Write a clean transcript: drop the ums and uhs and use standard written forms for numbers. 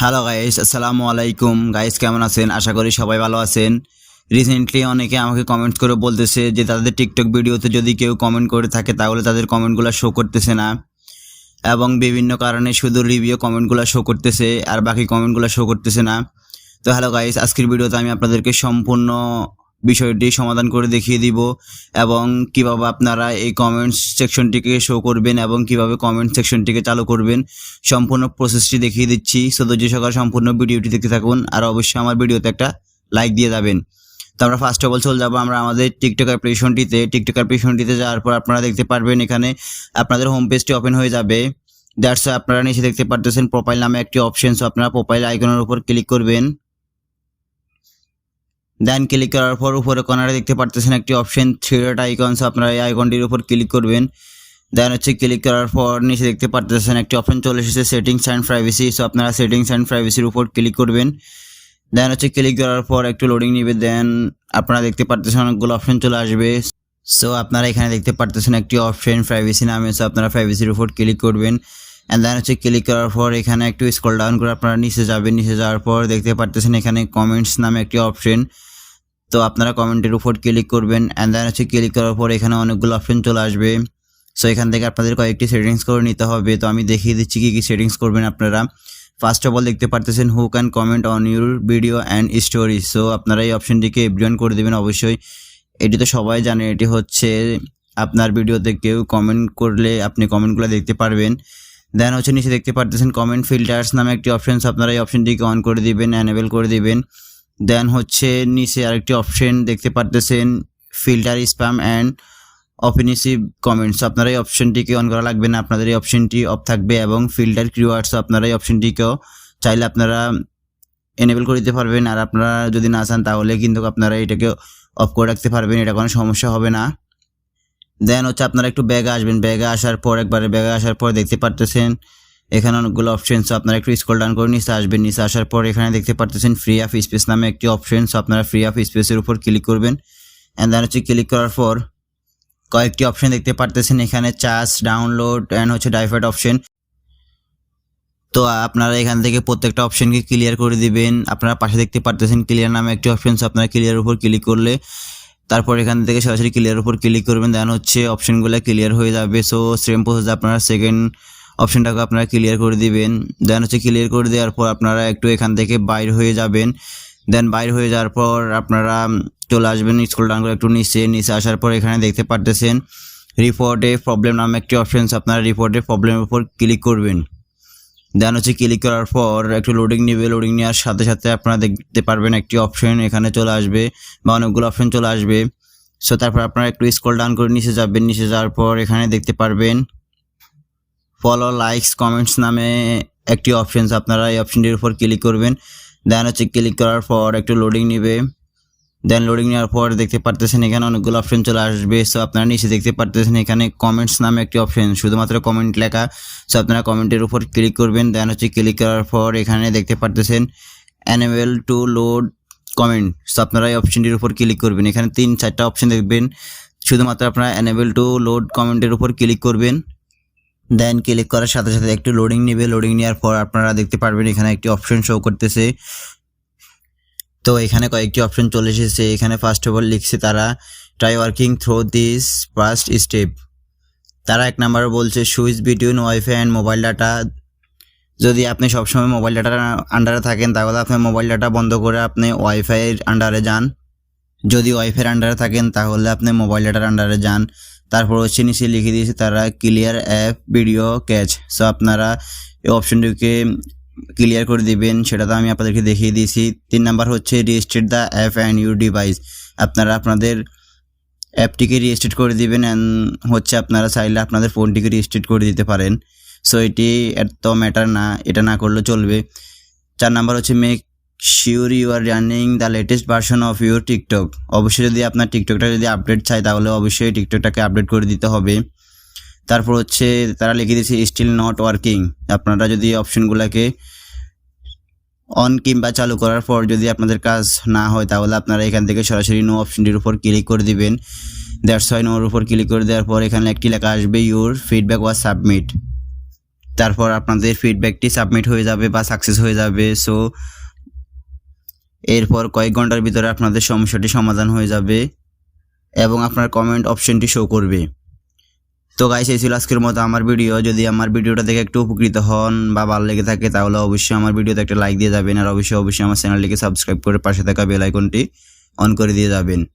Hello guys, আসসালামু আলাইকুম। Guys কেমন আছেন? আশা করি সবাই ভালো আছেন। রিসেন্টলি অনেকে আমাকে কমেন্ট করে বলতেছে যে তাদের টিকটক ভিডিওতে যদি কেউ কমেন্ট করে থাকে তাহলে তাদের কমেন্টগুলো শো করতেছে না, এবং বিভিন্ন কারণে শুধু রিভিউ কমেন্টগুলো শো করতেছে আর বাকি কমেন্টগুলো শো করতেছে না। তো হ্যালো গাইস, আজকের ভিডিওতে আমি আপনাদেরকে সম্পূর্ণ বিষয়টি সমাধান করে দেখিয়ে দিব এবং কিভাবে আপনারা এই কমেন্টস সেকশনটিকে শো করবেন এবং কিভাবে কমেন্ট সেকশনটিকে চালু করবেন সম্পূর্ণ প্রসেসটি দেখিয়ে দিচ্ছি। সো ধৈর্য সহকারে সম্পূর্ণ ভিডিওটি দেখতে থাকুন আর অবশ্যই আমার ভিডিওতে একটা লাইক দিয়ে যাবেন। তো আমরা ফার্স্ট অফ অল চলে যাবো আমরা আমাদের টিকটক অ্যাপ্লিকেশনটিতে যাওয়ার পর আপনারা দেখতে পারবেন এখানে আপনাদের হোম পেজটি ওপেন হয়ে যাবে। দ্যাটস আপনারা নিচে দেখতে পারতেছেন প্রোফাইল নামে একটি অপশন। সো আপনারা প্রোফাইল আইকনের উপর ক্লিক করবেন। দেন ক্লিক করার পর উপরে কর্নারে দেখতে পারতেছেন একটি option three dot icon. So আপনারা এই আইকনটির উপর ক্লিক করবেন। দেন ক্লিক করার পর নিচে দেখতে পারতেছেন একটি অপশন চলে এসেছে সেটিংস অ্যান্ড প্রাইভেসি। সো আপনারা সেটিংস অ্যান্ড প্রাইভেসির উপর ক্লিক করবেন। দেন ক্লিক করার পর একটু লোডিং নেবে। দেন আপনারা দেখতে পারতেছেন অনেকগুলো অপশন চলে আসবে। সো আপনারা এখানে দেখতে পারতেছেন একটি অপশন প্রাইভেসি নামে। সো আপনারা প্রাইভেসির উপর ক্লিক করবেন। অ্যান্ড দেন ক্লিক করার পর এখানে একটু স্ক্রল ডাউন করে আপনারা নিচে যাবেন। নিচে যাওয়ার পর দেখতে পারতেছেন এখানে কমেন্টস নামে একটি অপশন। তো আপনারা কমেন্টের উপর ক্লিক করবেন। অ্যান্ড দেন ক্লিক করার পর এখানে অনেকগুলো অপশন চলে আসবে। সো এখান থেকে আপনাদের কয়েকটি সেটিংস করে নিতে হবে। তো আমি দেখিয়ে দিচ্ছি কী কী সেটিংস করবেন আপনারা। ফার্স্ট অফ অল দেখতে পারতেছেন who can comment on your video and story. So আপনারা এই অপশনটিকে এভরিওয়ান করে দেবেন অবশ্যই। এটি তো সবাই জানে, এটি হচ্ছে আপনার ভিডিওতে কেউ কমেন্ট করলে আপনি কমেন্টগুলো দেখতে পারবেন। দেন নিচে দেখতে পারতেছেন কমেন্ট ফিল্টার্স নামে একটি অপশন। আপনারা এই অপশনটিকে অন করে দিবেন, এনেবল করে দিবেন। দেন নিচে আরেকটি অপশন দেখতে পারতেছেন filter spam and offensive comments. আপনারা এই অপশনটিকে অন করা লাগবে না, আপনাদের এই অপশনটি অফ থাকবে। এবং ফিল্টার কিওয়ার্ডস আপনারা এই অপশনটিকেও চাইলে আপনারা এনেবল করে দিতে পারবেন। আর আপনারা যদি না চান তাহলে কিন্তু আপনারা এটাকে অফ করে রাখতে পারবেন, এটা কোনো সমস্যা হবে না। দেন আপনারা একটু ব্যাগে আসবেন। ব্যাগে আসার পর দেখতে পারতেছেন এখানে অনেকগুলো অপশন। সো আপনারা একটু স্ক্রল ডাউন করে নিচে আসবেন। নিচে আসার পর এখানে দেখতে পারতেছেন ফ্রি অফ স্পেস নামে একটি অপশন। সো আপনারা ফ্রি অফ স্পেসের উপর ক্লিক করবেন। অ্যান্ড দেন ক্লিক করার পর কয়েকটি অপশন দেখতে পারতেছেন এখানে charge, download and divert option. তো আপনারা এখান থেকে প্রত্যেকটা অপশনকে ক্লিয়ার করে দিবেন। আপনারা পাশে দেখতে পারতেছেন ক্লিয়ার নামে একটি অপশন। সো আপনারা ক্লিয়ার উপর ক্লিক করলে তারপর এখান থেকে সরাসরি ক্লিয়ার উপর ক্লিক করবেন। দেন অপশনগুলো ক্লিয়ার হয়ে যাবে। সো সেম প্রসেস আপনারা সেকেন্ড অপশনটাকে আপনারা ক্লিয়ার করে দিবেন। দেন ক্লিয়ার করে দেওয়ার পর আপনারা একটু এখান থেকে বাইর হয়ে যাবেন। দেন বাইর হয়ে যাওয়ার পর আপনারা চলে আসবেন স্ক্রল ডাউন করে একটু নিচে আসার পর এখানে দেখতে পারতেছেন রিপোর্টে প্রবলেম নামে একটি অপশন। আপনারা রিপোর্টে প্রবলেমের উপর ক্লিক করবেন। দেন ক্লিক করার পর একটু লোডিং নেবে। লোডিং নেওয়ার সাথে সাথে আপনারা দেখতে পারবেন একটি অপশন এখানে চলে আসবে বা অনেকগুলো অপশন চলে আসবে। সো তারপর আপনারা একটু স্ক্রল ডাউন করে নিচে যাবেন। নিচে যাওয়ার পর এখানে দেখতে পারবেন ফলো, লাইকস, কমেন্টস নামে একটি অপশন। আপনারা এই অপশনটির উপর ক্লিক করবেন। দেন ক্লিক করার পর একটু লোডিং নেবে। দেন লোডিং নেওয়ার পর দেখতে পারতেছেন এখানে অনেকগুলো অপশন চলে আসবে। সো আপনারা নিচে দেখতে পারতেছেন এখানে কমেন্টস নামে একটি অপশন, শুধুমাত্র কমেন্ট লেখা। সো আপনারা কমেন্টের উপর ক্লিক করবেন। দেন ক্লিক করার পর এখানে দেখতে পারতেছেন enable to load comment. So আপনারা এই অপশনটির উপর ক্লিক করবেন। এখানে 3-4টা অপশন দেখবেন, শুধুমাত্র আপনারা এনেবল টু লোড কমেন্টের উপর ক্লিক করবেন। দেন ক্লিক করার সাথে সাথে একটু লোডিং নেবে। লোডিং নেওয়ার পর আপনারা দেখতে পারবেন এখানে একটি অপশন শো করতেছে। তো এখানে কয়েকটি অপশন চলে এসেছে। এখানে ফার্স্ট অফ অল লিখছে তারা try working through this first step. তারা 1 নাম্বার বলছে switch between wifi and mobile data. যদি আপনি সবসময় মোবাইল ডাটার আন্ডারে থাকেন তাহলে আপনি মোবাইল ডাটা বন্ধ করে আপনি ওয়াইফাইয়ের আন্ডারে যান। যদি ওয়াইফাইয়ের আন্ডারে থাকেন তাহলে আপনি মোবাইল ডাটার আন্ডারে যান। তারপর নিচে লিখে দিয়েছে তারা clear app video catch. So আপনারা এই অপশনটিকে ক্লিয়ার করে দিবেন, সেটা তো আমি আপনাদেরকে দেখিয়ে দিয়েছি। 3 number restart the app and your device. আপনারা আপনাদের অ্যাপটিকে রিস্টার্ট করে দিবেন অ্যান্ড আপনারা চাইলে আপনাদের ফোনটিকে রিস্টার্ট করে দিতে পারেন। সো এটি এত ম্যাটার না, এটা না করলেও চলবে। 4 number make sure you are running the latest version of your TikTok. অবশ্যই যদি আপনার টিকটকটা যদি আপডেট চাই তাহলে অবশ্যই টিকটকটাকে আপডেট করে দিতে হবে। তারপর তারা লিখে দিয়েছে স্টিল নট ওয়ার্কিং। আপনারা যদি অপশনগুলোকে অন কিংবা চালু করার পর যদি আপনাদের কাজ না হয় তাহলে আপনারা এখান থেকে সরাসরি নো অপশনটির উপর ক্লিক করে দিবেন। দ্যাটস ওয়াই নোর উপর ক্লিক করে দেওয়ার পর এখানে একটি লেখা আসবে ইউর ফিডব্যাক ওয়াজ সাবমিট। তারপর আপনাদের ফিডব্যাকটি সাবমিট হয়ে যাবে বা সাকসেস হয়ে যাবে। সো এরপর কয়েক ঘন্টার ভিতরে আপনাদের সমস্যাটি সমাধান হয়ে যাবে এবং আপনার কমেন্ট অপশনটি শো করবে। তো গাইস, এই ছিল আজকের মতো আমার ভিডিও। যদি আমার ভিডিওটা দেখে একটু উপকৃত হন বা ভালো লেগে থাকে তাহলে অবশ্যই আমার ভিডিওতে একটা লাইক দিয়ে যাবেন আর অবশ্যই আমার চ্যানেলটিকে সাবস্ক্রাইব করে পাশে থাকা বেল আইকনটি অন করে দিয়ে যাবেন।